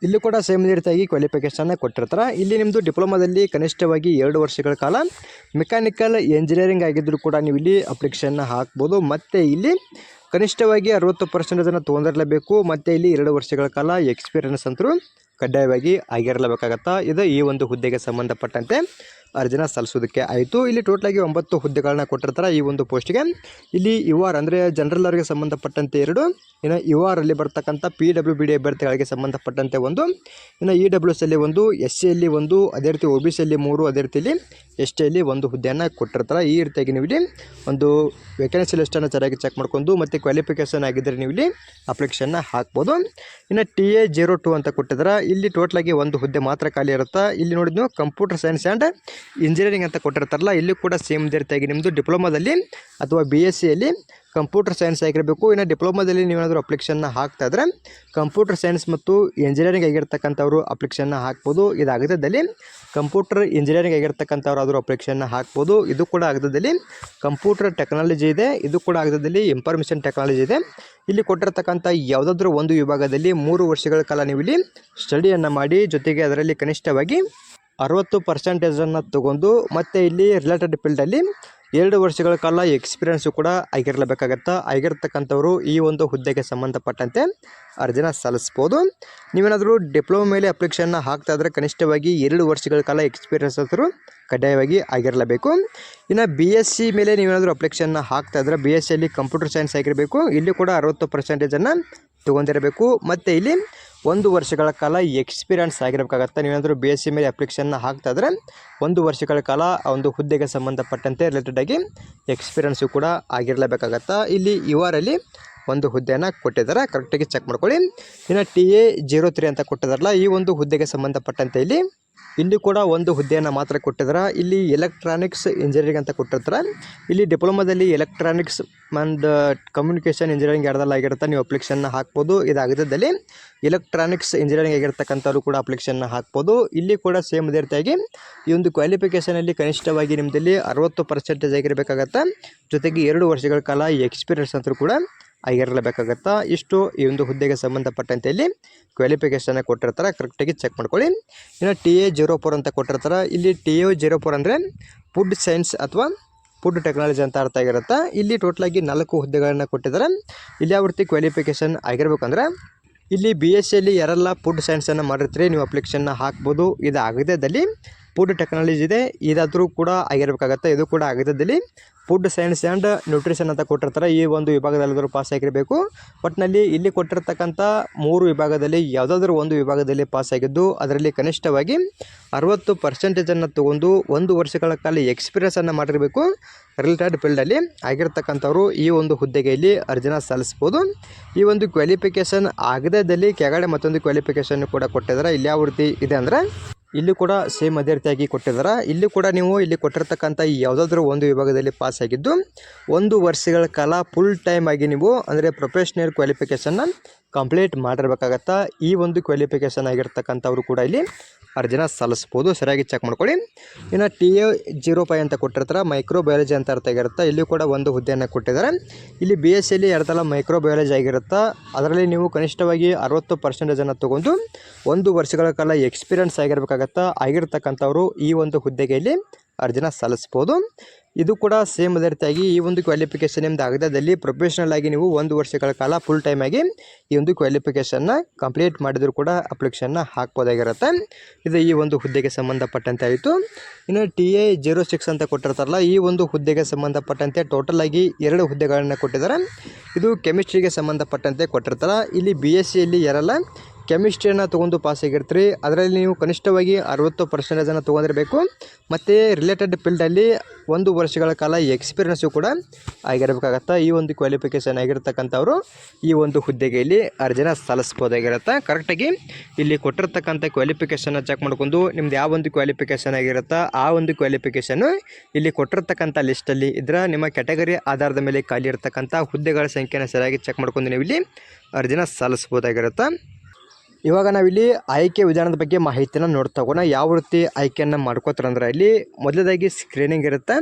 ಇಲ್ಲಿ ಕೂಡ ಸೇಮ್ ರೀತಿಯಾಗಿ ಕ್ವಾಲಿಫಿಕೇಷನ್ನ ಕೊಟ್ಟಿರ್ತಾರೆ. ಇಲ್ಲಿ ನಿಮ್ಮದು ಡಿಪ್ಲೊಮಾದಲ್ಲಿ ಕನಿಷ್ಠವಾಗಿ 2 ವರ್ಷಗಳ ಕಾಲ ಮೆಕ್ಯಾನಿಕಲ್ ಇಂಜಿನಿಯರಿಂಗ್ ಆಗಿದ್ದರೂ ಕೂಡ ನೀವು ಇಲ್ಲಿ ಅಪ್ಲಿಕೇಶನ್ನ ಹಾಕ್ಬೋದು. ಮತ್ತು ಇಲ್ಲಿ ಕನಿಷ್ಠವಾಗಿ 60% ತೊಗೊಂಡಿರಲೇಬೇಕು. ಮತ್ತು ಇಲ್ಲಿ 2 ವರ್ಷಗಳ ಕಾಲ ಎಕ್ಸ್ಪೀರಿಯನ್ಸ್ ಅಂತರೂ ಕಡ್ಡಾಯವಾಗಿ ಆಗಿರಲೇಬೇಕಾಗತ್ತಾ. ಇದು ಈ ಒಂದು ಹುದ್ದೆಗೆ ಸಂಬಂಧಪಟ್ಟಂತೆ ಅರ್ಜಿನ ಸಲ್ಲಿಸೋದಕ್ಕೆ ಆಯಿತು. ಇಲ್ಲಿ ಟೋಟಲಾಗಿ 9 ಹುದ್ದೆಗಳನ್ನ ಕೊಟ್ಟಿರ್ತಾರೆ ಈ ಒಂದು ಪೋಸ್ಟ್ಗೆ. ಇಲ್ಲಿ UR ಅಂದರೆ ಜನರಲ್ ಅವರಿಗೆ ಸಂಬಂಧಪಟ್ಟಂತೆ 2, ಇನ್ನು UR ಅಲ್ಲಿ ಬರ್ತಕ್ಕಂಥ PWBD ಅಭ್ಯರ್ಥಿಗಳಿಗೆ ಸಂಬಂಧಪಟ್ಟಂತೆ 1, ಇನ್ನು EWS ಅಲ್ಲಿ 1, SC ಅಲ್ಲಿ 1, ಅದೇ ರೀತಿ OBC ಅಲ್ಲಿ 3, ಅದೇ ರೀತಿಯಲ್ಲಿ ST ಅಲ್ಲಿ 1 ಹುದ್ದೆಯನ್ನು ಕೊಟ್ಟಿರ್ತಾರೆ. ಈ ರೀತಿಯಾಗಿ ನೀವು ಇಲ್ಲಿ ಒಂದು ವೇಕೆನ್ಸಿ ಲಿಸ್ಟನ್ನು ಚೆನ್ನಾಗಿ ಚೆಕ್ ಮಾಡ್ಕೊಂಡು ಮತ್ತು ಕ್ವಾಲಿಫಿಕೇಷನ್ ಆಗಿದ್ದರೆ ನೀವು ಇಲ್ಲಿ ಅಪ್ಲಿಕೇಶನ್ನ ಹಾಕ್ಬೋದು. ಇನ್ನು TA02 ಅಂತ ಕೊಟ್ಟಿದ್ದಾರೆ. ಇಲ್ಲಿ ಟೋಟಲಾಗಿ 1 ಹುದ್ದೆ ಮಾತ್ರ ಖಾಲಿ ಇರುತ್ತೆ. ಇಲ್ಲಿ ನೋಡಿದ್ ನೀವು ಕಂಪ್ಯೂಟರ್ ಸೈನ್ಸ್ ಆ್ಯಂಡ್ ಇಂಜಿನಿಯರಿಂಗ್ ಅಂತ ಕೊಟ್ಟಿರ್ತಾರಲ್ಲ, ಇಲ್ಲಿ ಕೂಡ ಸೇಮ್ ಇದೇ ರೀತಿಯಾಗಿ ನಿಮ್ಮದು ಡಿಪ್ಲೊಮಾದಲ್ಲಿ ಅಥವಾ BSCಯಲ್ಲಿ ಕಂಪ್ಯೂಟರ್ ಸೈನ್ಸ್ ಆಗಿರಬೇಕು. ಇನ್ನು ಡಿಪ್ಲೊಮಾದಲ್ಲಿ ನೀವೇನಾದರೂ ಅಪ್ಲಿಕೇಶನ್ನ ಹಾಕ್ತಾ ಇದ್ದರೆ ಕಂಪ್ಯೂಟರ್ ಸೈನ್ಸ್ ಮತ್ತು ಇಂಜಿನಿಯರಿಂಗ್ ಆಗಿರ್ತಕ್ಕಂಥವ್ರು ಅಪ್ಲಿಕೇಶನ್ನ ಹಾಕ್ಬೋದು. ಇದು ಆಗದಲ್ಲಿ ಕಂಪ್ಯೂಟರ್ ಇಂಜಿನಿಯರಿಂಗ್ ಆಗಿರ್ತಕ್ಕಂಥವ್ರು ಅಪ್ಲಿಕೇಶನ್ನ ಹಾಕ್ಬೋದು. ಇದು ಕೂಡ ಆಗದಲ್ಲಿ ಕಂಪ್ಯೂಟರ್ ಟೆಕ್ನಾಲಜಿ ಇದೆ, ಇದು ಕೂಡ ಆಗದಲ್ಲಿ ಇನ್ಫಾರ್ಮೇಷನ್ ಟೆಕ್ನಾಲಜಿ ಇದೆ. ಇಲ್ಲಿ ಕೊಟ್ಟಿರ್ತಕ್ಕಂಥ ಯಾವುದಾದ್ರೂ ಒಂದು ವಿಭಾಗದಲ್ಲಿ 3 ವರ್ಷಗಳ ಕಾಲ ನೀವು ಇಲ್ಲಿ ಸ್ಟಡಿಯನ್ನು ಮಾಡಿ, ಜೊತೆಗೆ ಅದರಲ್ಲಿ ಕನಿಷ್ಠವಾಗಿ 60% ತಗೊಂಡು ಮತ್ತು ಇಲ್ಲಿ ರಿಲೇಟೆಡ್ ಫೀಲ್ಡಲ್ಲಿ 2 ವರ್ಷಗಳ ಕಾಲ ಎಕ್ಸ್ಪೀರಿಯೆನ್ಸು ಕೂಡ ಆಗಿರ್ತಕ್ಕಂಥವ್ರು ಈ ಒಂದು ಹುದ್ದೆಗೆ ಸಂಬಂಧಪಟ್ಟಂತೆ ಅರ್ಜಿನ ಸಲ್ಲಿಸ್ಬೋದು. ನೀವೇನಾದರೂ ಡಿಪ್ಲೊಮಾ ಮೇಲೆ ಅಪ್ಲಿಕೇಶನ್ನ ಹಾಕ್ತಾ ಇದ್ದರೆ ಕನಿಷ್ಠವಾಗಿ 2 ವರ್ಷಗಳ ಕಾಲ ಎಕ್ಸ್ಪೀರಿಯೆನ್ಸ್ ಅಂತರೂ ಕಡ್ಡಾಯವಾಗಿ ಆಗಿರಲೇಬೇಕು. ಇನ್ನು BSc ಮೇಲೆ ನೀವೇನಾದರೂ ಅಪ್ಲಿಕೇಶನ್ನ ಹಾಕ್ತಾ ಇದ್ದರೆ BScಯಲ್ಲಿ ಕಂಪ್ಯೂಟರ್ ಸೈನ್ಸ್ ಆಗಿರಬೇಕು. ಇಲ್ಲಿ ಕೂಡ 60%ಅನ್ನು ತೊಗೊಂಡಿರಬೇಕು. ಮತ್ತು ಇಲ್ಲಿ 1 ವರ್ಷಗಳ ಕಾಲ ಎಕ್ಸ್ಪೀರಿಯೆನ್ಸ್ ಆಗಿರಬೇಕಾಗತ್ತೆ. ನೀವೇನಾದರೂ BSc ಮೇಲೆ ಅಪ್ಲಿಕೇಶನ್ನ ಹಾಕ್ತಾ ಇದ್ದರೆ 1 ವರ್ಷಗಳ ಕಾಲ ಆ ಒಂದು ಹುದ್ದೆಗೆ ಸಂಬಂಧಪಟ್ಟಂತೆ ರಿಲೇಟೆಡಾಗಿ ಎಕ್ಸ್ಪೀರಿಯೆನ್ಸು ಕೂಡ ಆಗಿರಲೇಬೇಕಾಗತ್ತೆ. ಇಲ್ಲಿ UR ಅಲ್ಲಿ 1 ಹುದ್ದೆಯನ್ನು ಕೊಟ್ಟಿದ್ದಾರೆ, ಕರೆಕ್ಟಾಗಿ ಚೆಕ್ ಮಾಡ್ಕೊಳ್ಳಿ. ಇನ್ನು TA03 ಅಂತ ಕೊಟ್ಟಿದ್ದಾರಲ್ಲ, ಈ ಒಂದು ಹುದ್ದೆಗೆ ಸಂಬಂಧಪಟ್ಟಂತೆ ಇಲ್ಲಿ ಕೂಡ 1 ಹುದ್ದೆಯನ್ನು ಮಾತ್ರ ಕೊಟ್ಟಿದ್ದಾರೆ. ಇಲ್ಲಿ ಎಲೆಕ್ಟ್ರಾನಿಕ್ಸ್ ಇಂಜಿನಿಯರಿಂಗ್ ಅಂತ ಕೊಟ್ಟಿರ್ತಾರೆ. ಇಲ್ಲಿ ಡಿಪ್ಲೊಮಾದಲ್ಲಿ ಎಲೆಕ್ಟ್ರಾನಿಕ್ಸ್ ಆ್ಯಂಡ್ ಕಮ್ಯುನಿಕೇಷನ್ ಇಂಜಿನಿಯರಿಂಗ್ ಯಾರ್ದೆಲ್ಲ ಆಗಿರುತ್ತೆ ನೀವು ಅಪ್ಲಿಕೇಶನ್ನ ಹಾಕ್ಬೋದು. ಇದಾಗಿದ್ದಲ್ಲಿ ಎಲೆಕ್ಟ್ರಾನಿಕ್ಸ್ ಇಂಜಿನಿಯರಿಂಗ್ ಆಗಿರ್ತಕ್ಕಂಥವ್ರು ಕೂಡ ಅಪ್ಲಿಕೇಶನ್ನ ಹಾಕ್ಬೋದು. ಇಲ್ಲಿ ಕೂಡ ಸೇಮ್ ಅದೇ ರೀತಿಯಾಗಿ ಈ ಒಂದು ಕ್ವಾಲಿಫಿಕೇಷನಲ್ಲಿ ಕನಿಷ್ಠವಾಗಿ ನಿಮ್ಮದಲ್ಲಿ 60% ಆಗಿರಬೇಕಾಗತ್ತೆ. ಜೊತೆಗೆ 2 ವರ್ಷಗಳ ಕಾಲ ಎಕ್ಸ್ಪೀರಿಯೆನ್ಸ್ ಅಂತೂ ಕೂಡ ಆಗಿರಲೇಬೇಕಾಗತ್ತಾ. ಇಷ್ಟು ಈ ಒಂದು ಹುದ್ದೆಗೆ ಸಂಬಂಧಪಟ್ಟಂತೆ ಇಲ್ಲಿ ಕ್ವಾಲಿಫಿಕೇಷನ್ನ ಕೊಟ್ಟಿರ್ತಾರೆ, ಕರೆಕ್ಟಾಗಿ ಚೆಕ್ ಮಾಡ್ಕೊಳ್ಳಿ. ಇನ್ನು TA04 ಅಂತ ಕೊಟ್ಟಿರ್ತಾರೆ. ಇಲ್ಲಿ TA04 ಅಂದರೆ ಫುಡ್ ಸೈನ್ಸ್ ಅಥವಾ ಫುಡ್ ಟೆಕ್ನಾಲಜಿ ಅಂತ ಅರ್ಥ ಆಗಿರುತ್ತೆ. ಇಲ್ಲಿ ಟೋಟಲಾಗಿ 4 ಹುದ್ದೆಗಳನ್ನು ಕೊಟ್ಟಿದ್ದಾರೆ. ಇಲ್ಲಿ ಯಾವ ರೀತಿ ಕ್ವಾಲಿಫಿಕೇಷನ್ ಆಗಿರ್ಬೇಕಂದ್ರೆ ಇಲ್ಲಿ BScಯಲ್ಲಿ ಯಾರೆಲ್ಲ ಫುಡ್ ಸೈನ್ಸನ್ನು ಮಾಡಿರ್ತೀರಿ ನೀವು ಅಪ್ಲಿಕೇಶನ್ನ ಹಾಕ್ಬೋದು. ಇದು ಆಗದಲ್ಲಿ ಫುಡ್ ಟೆಕ್ನಾಲಜಿ ಇದೆ, ಇದಾದರೂ ಕೂಡ ಆಗಿರಬೇಕಾಗತ್ತೆ. ಇದು ಕೂಡ ಆಗದಲ್ಲಿ ಫುಡ್ ಸೈನ್ಸ್ ಆ್ಯಂಡ್ ನ್ಯೂಟ್ರಿಷನ್ ಅಂತ ಕೊಟ್ಟಿರ್ತಾರೆ. ಈ ಒಂದು ವಿಭಾಗದಲ್ಲಾದರೂ ಪಾಸ್ ಆಗಿರಬೇಕು. ಒಟ್ಟಿನಲ್ಲಿ ಇಲ್ಲಿ ಕೊಟ್ಟಿರ್ತಕ್ಕಂಥ 3 ವಿಭಾಗದಲ್ಲಿ ಯಾವುದಾದ್ರೂ ಒಂದು ವಿಭಾಗದಲ್ಲಿ ಪಾಸ್ ಆಗಿದ್ದು ಅದರಲ್ಲಿ ಕನಿಷ್ಠವಾಗಿ 60% ತೊಗೊಂಡು 1 ವರ್ಷಗಳ ಕಾಲ ಎಕ್ಸ್ಪೀರಿಯೆನ್ಸನ್ನು ಮಾಡಿರಬೇಕು. ರಿಲೇಟೆಡ್ ಫೀಲ್ಡಲ್ಲಿ ಆಗಿರ್ತಕ್ಕಂಥವ್ರು ಈ ಒಂದು ಹುದ್ದೆಗೆ ಇಲ್ಲಿ ಅರ್ಜಿನ ಸಲ್ಲಿಸ್ಬೋದು. ಈ ಒಂದು ಕ್ವಾಲಿಫಿಕೇಷನ್ ಆಗದಲ್ಲಿ ಕೆಳಗಡೆ ಮತ್ತೊಂದು ಕ್ವಾಲಿಫಿಕೇಷನ್ ಕೂಡ ಕೊಟ್ಟಿದ್ದಾರೆ. ಇಲ್ಲಿ ಯಾವ ರೀತಿ ಇದೆ ಅಂದರೆ ಇಲ್ಲಿ ಕೂಡ ಸೇಮ್ ಅದೇ ರೀತಿಯಾಗಿ ಕೊಟ್ಟಿದ್ದಾರೆ. ಇಲ್ಲಿ ಕೂಡ ನೀವು ಇಲ್ಲಿ ಕೊಟ್ಟಿರ್ತಕ್ಕಂಥ ಯಾವುದಾದ್ರೂ ಒಂದು ವಿಭಾಗದಲ್ಲಿ ಪಾಸ್ ಆಗಿದ್ದು 1 ವರ್ಷಗಳ ಕಾಲ ಫುಲ್ ಟೈಮ್ ಆಗಿ ನೀವು ಅಂದರೆ ಪ್ರೊಫೆಷ್ನಲ್ ಕ್ವಾಲಿಫಿಕೇಷನ್ನ ಕಂಪ್ಲೀಟ್ ಮಾಡಿರ್ಬೇಕಾಗತ್ತಾ. ಈ ಒಂದು ಕ್ವಾಲಿಫಿಕೇಷನ್ ಆಗಿರ್ತಕ್ಕಂಥವ್ರು ಕೂಡ ಇಲ್ಲಿ ಅರ್ಜಿನ ಸಲ್ಲಿಸ್ಬೋದು. ಸರಿಯಾಗಿ ಚೆಕ್ ಮಾಡ್ಕೊಳ್ಳಿ. ಇನ್ನು TA05 ಅಂತ ಕೊಟ್ಟಿರ್ತಾರೆ, ಮೈಕ್ರೋಬಯಾಲಜಿ ಅಂತ ಅರ್ಥ ಆಗಿರುತ್ತೆ. ಇಲ್ಲಿ ಕೂಡ 1 ಹುದ್ದೆಯನ್ನು ಕೊಟ್ಟಿದ್ದಾರೆ. ಇಲ್ಲಿ BScಯಲ್ಲಿ ಎರಡಲ್ಲ ಮೈಕ್ರೋಬಯಾಲಜಿ ಆಗಿರುತ್ತೆ. ಅದರಲ್ಲಿ ನೀವು ಕನಿಷ್ಠವಾಗಿ 60% ತೊಗೊಂಡು 1 ವರ್ಷಗಳ ಕಾಲ ಎಕ್ಸ್ಪೀರಿಯೆನ್ಸ್ ಆಗಿರ್ತಕ್ಕಂಥವ್ರು ಈ ಒಂದು ಹುದ್ದೆಗೆ ಇಲ್ಲಿ ಅರ್ಜಿನ ಸಲ್ಲಿಸ್ಬೋದು. ಇದು ಕೂಡ ಸೇಮ್ ಅದೇ ರೀತಿಯಾಗಿ ಈ ಒಂದು ಕ್ವಾಲಿಫಿಕೇಷನ್ ನಿಮ್ದು ಆಗದಲ್ಲಿ ಪ್ರೊಫೆಷ್ನಲ್ ಆಗಿ ನೀವು 1 ವರ್ಷಗಳ ಕಾಲ ಫುಲ್ ಟೈಮ್ ಆಗಿ ಈ ಒಂದು ಕ್ವಾಲಿಫಿಕೇಷನ್ನ ಕಂಪ್ಲೀಟ್ ಮಾಡಿದರೂ ಕೂಡ ಅಪ್ಲಿಕೇಶನ್ನ ಹಾಕ್ಬೋದಾಗಿರುತ್ತೆ. ಇದು ಈ ಒಂದು ಹುದ್ದೆಗೆ ಸಂಬಂಧಪಟ್ಟಂತೆ ಆಯಿತು. ಇನ್ನು TA06 ಅಂತ ಕೊಟ್ಟಿರ್ತಾರಲ್ಲ, ಈ ಒಂದು ಹುದ್ದೆಗೆ ಸಂಬಂಧಪಟ್ಟಂತೆ ಟೋಟಲ್ ಆಗಿ 2 ಹುದ್ದೆಗಳನ್ನು ಕೊಟ್ಟಿದ್ದಾರೆ. ಇದು ಕೆಮಿಸ್ಟ್ರಿಗೆ ಸಂಬಂಧಪಟ್ಟಂತೆ ಕೊಟ್ಟಿರ್ತಾರೆ. ಇಲ್ಲಿ BScಯಲ್ಲಿ ಯಾರೆಲ್ಲ ಕೆಮಿಸ್ಟ್ರಿಯನ್ನು ತೊಗೊಂಡು ಪಾಸ್ ಆಗಿರ್ತೀರಿ ಅದರಲ್ಲಿ ನೀವು ಕನಿಷ್ಠವಾಗಿ 60% ತೊಗೊಂಡಿರಬೇಕು. ಮತ್ತು ರಿಲೇಟೆಡ್ ಫೀಲ್ಡಲ್ಲಿ 1 ವರ್ಷಗಳ ಕಾಲ ಎಕ್ಸ್ಪೀರಿಯೆನ್ಸು ಕೂಡ ಆಗಿರಬೇಕಾಗತ್ತೆ. ಈ ಒಂದು ಕ್ವಾಲಿಫಿಕೇಷನ್ ಆಗಿರ್ತಕ್ಕಂಥವ್ರು ಈ ಒಂದು ಹುದ್ದೆಗೆ ಇಲ್ಲಿ ಅರ್ಜಿನ ಸಲ್ಲಿಸ್ಬೋದಾಗಿರುತ್ತೆ. ಕರೆಕ್ಟಾಗಿ ಇಲ್ಲಿ ಕೊಟ್ಟಿರ್ತಕ್ಕಂಥ ಕ್ವಾಲಿಫಿಕೇಷನ್ನ ಚೆಕ್ ಮಾಡ್ಕೊಂಡು ನಿಮ್ದು ಯಾವ ಒಂದು ಕ್ವಾಲಿಫಿಕೇಷನ್ ಆಗಿರುತ್ತಾ ಆ ಒಂದು ಕ್ವಾಲಿಫಿಕೇಷನ್ನು ಇಲ್ಲಿ ಕೊಟ್ಟಿರ್ತಕ್ಕಂಥ ಲಿಸ್ಟಲ್ಲಿ ಇದ್ರೆ ನಿಮ್ಮ ಕ್ಯಾಟಗರಿ ಆಧಾರದ ಮೇಲೆ ಖಾಲಿ ಇರತಕ್ಕಂಥ ಹುದ್ದೆಗಳ ಸಂಖ್ಯೆನ ಸರಿಯಾಗಿ ಚೆಕ್ ಮಾಡ್ಕೊಂಡು ನೀವು ಇಲ್ಲಿ ಅರ್ಜಿನ ಸಲ್ಲಿಸ್ಬೋದಾಗಿರುತ್ತೆ. ಇವಾಗ ನಾವಿಲ್ಲಿ ಆಯ್ಕೆ ವಿಧಾನದ ಬಗ್ಗೆ ಮಾಹಿತಿನ ನೋಡ್ತಾ ಹೋಗೋಣ. ಯಾವ ರೀತಿ ಆಯ್ಕೆಯನ್ನು ಮಾಡ್ಕೋತಾರೆ ಅಂದರೆ ಇಲ್ಲಿ ಮೊದಲದಾಗಿ ಸ್ಕ್ರೀನಿಂಗ್ ಇರುತ್ತೆ.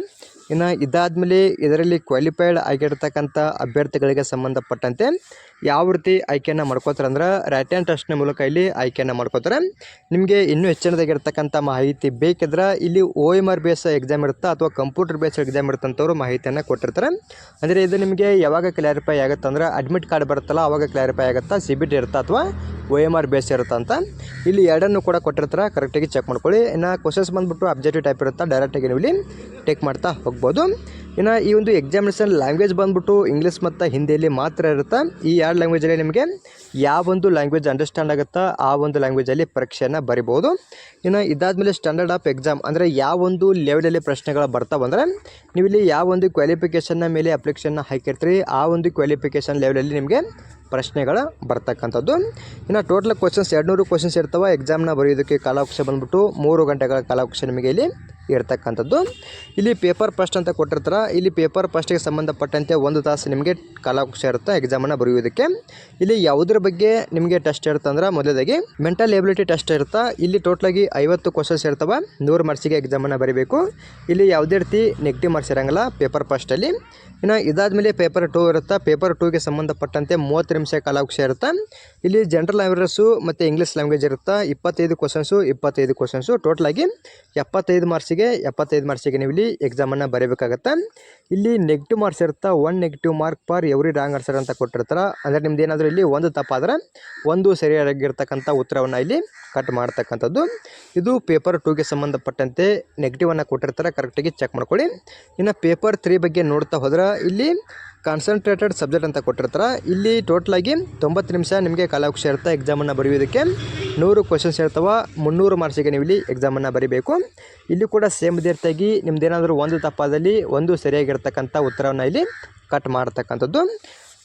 ಇನ್ನು ಇದಾದಮೇಲೆ ಇದರಲ್ಲಿ ಕ್ವಾಲಿಫೈಡ್ ಆಗಿರ್ತಕ್ಕಂಥ ಅಭ್ಯರ್ಥಿಗಳಿಗೆ ಸಂಬಂಧಪಟ್ಟಂತೆ ಯಾವ ರೀತಿ ಆಯ್ಕೆಯನ್ನು ಮಾಡ್ಕೋತಾರೆ ಅಂದ್ರೆ ರೈಟ್ ಆ್ಯಂಡ್ ಟೆಸ್ಟ್ನ ಮೂಲಕ ಇಲ್ಲಿ ಆಯ್ಕೆಯನ್ನು ಮಾಡ್ಕೋತಾರೆ. ನಿಮಗೆ ಇನ್ನೂ ಹೆಚ್ಚಿನದಾಗಿರ್ತಕ್ಕಂಥ ಮಾಹಿತಿ ಬೇಕಿದ್ರೆ ಇಲ್ಲಿ OMR ಬೇಸ್ ಎಕ್ಸಾಮ್ ಇರುತ್ತೆ ಅಥವಾ ಕಂಪ್ಯೂಟರ್ ಬೇಸ್ ಎಕ್ಸಾಮ್ ಇರುತ್ತಂಥವ್ರು ಮಾಹಿತಿಯನ್ನು ಕೊಟ್ಟಿರ್ತಾರೆ. ಅಂದರೆ ಇದು ನಿಮಗೆ ಯಾವಾಗ ಕ್ಲಾರಿಫೈ ಆಗುತ್ತೆ ಅಂದರೆ ಅಡ್ಮಿಟ್ ಕಾರ್ಡ್ ಬರುತ್ತಲ್ಲ ಆವಾಗ ಕ್ಲಾರಿಫೈ ಆಗುತ್ತಾ, CBT ಇರುತ್ತೆ ಅಥವಾ OMR ಬೇಸ್ ಇರುತ್ತೆ ಅಂತ. ಇಲ್ಲಿ ಎರಡನ್ನು ಕೂಡ ಕೊಟ್ಟಿರ್ತಾರೆ, ಕರೆಕ್ಟಾಗಿ ಚೆಕ್ ಮಾಡ್ಕೊಳ್ಳಿ. ಇನ್ನು ಕ್ವಶನ್ಸ್ ಬಂದುಬಿಟ್ಟು ಅಬ್ಜೆಕ್ಟಿವ್ ಟೈಪ್ ಇರುತ್ತೆ, ಡೈರೆಕ್ಟಾಗಿ ನೀವು ಇಲ್ಲಿ ಟೇಕ್ ಮಾಡ್ತಾ ಹೋಗ್ಬೋದು. ಇನ್ನು ಈ ಒಂದು ಎಕ್ಸಾಮಿನೇಷನ್ ಲ್ಯಾಂಗ್ವೇಜ್ ಬಂದುಬಿಟ್ಟು ಇಂಗ್ಲೀಷ್ ಮತ್ತು ಹಿಂದಿಯಲ್ಲಿ ಮಾತ್ರ ಇರುತ್ತೆ. ಈ ಎರಡು ಲ್ಯಾಂಗ್ವೇಜಲ್ಲಿ ನಿಮಗೆ ಯಾವೊಂದು ಲ್ಯಾಂಗ್ವೇಜ್ ಅಂಡರ್ಸ್ಟ್ಯಾಂಡ್ ಆಗುತ್ತಾ ಆ ಒಂದು ಲ್ಯಾಂಗ್ವೇಜಲ್ಲಿ ಪರೀಕ್ಷೆಯನ್ನು ಬರಿಬೋದು. ಇನ್ನು ಇದಾದಮೇಲೆ ಸ್ಟ್ಯಾಂಡರ್ಡ್ ಆಫ್ ಎಕ್ಸಾಮ್ ಅಂದರೆ ಯಾವೊಂದು ಲೆವೆಲಲ್ಲಿ ಪ್ರಶ್ನೆಗಳು ಬರ್ತಾವಂದರೆ ನೀವು ಇಲ್ಲಿ ಯಾವೊಂದು ಕ್ವಾಲಿಫಿಕೇಷನ್ನ ಮೇಲೆ ಅಪ್ಲಿಕೇಶನ್ನ ಹಾಕಿರ್ತೀರಿ ಆ ಒಂದು ಕ್ವಾಲಿಫಿಕೇಷನ್ ಲೆವೆಲಲ್ಲಿ ನಿಮಗೆ ಪ್ರಶ್ನೆಗಳು ಬರ್ತಕ್ಕಂಥದ್ದು. ಇನ್ನು ಟೋಟಲ್ ಕ್ವಶನ್ಸ್ 200 ಕ್ವಶನ್ಸ್ ಇರ್ತವೆ. ಎಕ್ಸಾಮ್ನ ಬರೆಯೋದಕ್ಕೆ ಕಾಲಾವಕಾಶ ಬಂದುಬಿಟ್ಟು 3 ಗಂಟೆಗಳ ಕಾಲಾವಕಾಶ ನಿಮಗೆ ಇಲ್ಲಿ ಇರ್ತಕ್ಕಂಥದ್ದು. ಇಲ್ಲಿ ಪೇಪರ್ ಫಸ್ಟ್ ಅಂತ ಕೊಟ್ಟಿರ್ತಾರೆ. ಇಲ್ಲಿ ಪೇಪರ್ ಫಸ್ಟಿಗೆ ಸಂಬಂಧಪಟ್ಟಂತೆ 1 ತಾಸು ನಿಮಗೆ ಕಾಲಾವಕಾಶ ಇರುತ್ತೆ ಎಕ್ಸಾಮನ್ನು ಬರೆಯೋದಕ್ಕೆ. ಇಲ್ಲಿ ಯಾವುದ್ರ ಬಗ್ಗೆ ನಿಮಗೆ ಟೆಸ್ಟ್ ಇರುತ್ತೆ ಅಂದ್ರೆ ಮೊದಲಾಗಿ ಮೆಂಟಲ್ ಎಬಿಲಿಟಿ ಟೆಸ್ಟ್ ಇರುತ್ತೆ. ಇಲ್ಲಿ ಟೋಟಲಾಗಿ 50 ಕ್ವಶನ್ಸ್ ಇರ್ತವೆ, 100 ಮಾರ್ಕ್ಸಿಗೆ ಎಕ್ಸಾಮನ್ನು ಬರೀಬೇಕು. ಇಲ್ಲಿ ಯಾವುದೇ ರೀತಿ ನೆಗೆಟಿವ್ ಮಾರ್ಕ್ಸ್ ಇರೋಂಗಿಲ್ಲ ಪೇಪರ್ ಫಸ್ಟಲ್ಲಿ. ಇನ್ನು ಇದಾದಮೇಲೆ ಪೇಪರ್ 2 ಇರುತ್ತೆ. ಪೇಪರ್ 2ಗೆ ಸಂಬಂಧಪಟ್ಟಂತೆ 30 ನಿಮಿಷ ಕಾಲಾವಕಾಶ ಇರುತ್ತೆ. ಇಲ್ಲಿ ಜನರಲ್ ಅವೇರ್ನೆಸ್ಸು ಮತ್ತು ಇಂಗ್ಲೀಷ್ ಲ್ಯಾಂಗ್ವೇಜ್ ಇರುತ್ತೆ. 25 ಕ್ವಶನ್ಸು ಟೋಟಲಾಗಿ 75 ಮಾರ್ಕ್ಸಿಗೆ ನೀವು ಇಲ್ಲಿ ಎಕ್ಸಾಮನ್ನು ಬರೀಬೇಕಾಗತ್ತೆ. ಇಲ್ಲಿ ನೆಗೆಟಿವ್ ಮಾರ್ಕ್ಸ್ ಇರುತ್ತೆ. 1 negative mark per every wrong answer ಅಂತ ಕೊಟ್ಟಿರ್ತಾರೆ. ಅಂದರೆ ನಿಮ್ದು ಏನಾದರೂ ಇಲ್ಲಿ 1 ತಪ್ಪಾದರೆ 1 ಸರಿಯಾಗಿರ್ತಕ್ಕಂಥ ಉತ್ತರವನ್ನು ಇಲ್ಲಿ ಕಟ್ ಮಾಡ್ತಕ್ಕಂಥದ್ದು. ಇದು ಪೇಪರ್ 2ಗೆ ಸಂಬಂಧಪಟ್ಟಂತೆ ನೆಗೆಟಿವನ್ನು ಕೊಟ್ಟಿರ್ತಾರೆ, ಕರೆಕ್ಟಾಗಿ ಚೆಕ್ ಮಾಡ್ಕೊಳ್ಳಿ. ಇನ್ನು ಪೇಪರ್ 3 ಬಗ್ಗೆ ನೋಡ್ತಾ ಹೋದ್ರೆ ಇಲ್ಲಿ ಕಾನ್ಸಂಟ್ರೇಟೆಡ್ ಸಬ್ಜೆಕ್ಟ್ ಅಂತ ಕೊಟ್ಟಿರ್ತಾರೆ. ಇಲ್ಲಿ ಟೋಟಲಾಗಿ 90 ನಿಮಿಷ ನಿಮಗೆ ಕಾಲಾವಕಾಶ ಇರುತ್ತೆ ಎಕ್ಸಾಮನ್ನು ಬರೆಯೋದಕ್ಕೆ. 100 ಕ್ವಶನ್ಸ್ ಇರ್ತವೆ, 300 ಮಾರ್ಕ್ಸಿಗೆ ನೀವು ಇಲ್ಲಿ ಎಕ್ಸಾಮನ್ನು ಬರೀಬೇಕು. ಇಲ್ಲಿ ಕೂಡ ಸೇಮ್ ಇದೇ ರೀತಿಯಾಗಿ ನಿಮ್ದೇನಾದರೂ 1 ತಪ್ಪಾದಲ್ಲಿ 1 ಸರಿಯಾಗಿರ್ತಕ್ಕಂಥ ಉತ್ತರವನ್ನು ಇಲ್ಲಿ ಕಟ್ ಮಾಡ್ತಕ್ಕಂಥದ್ದು.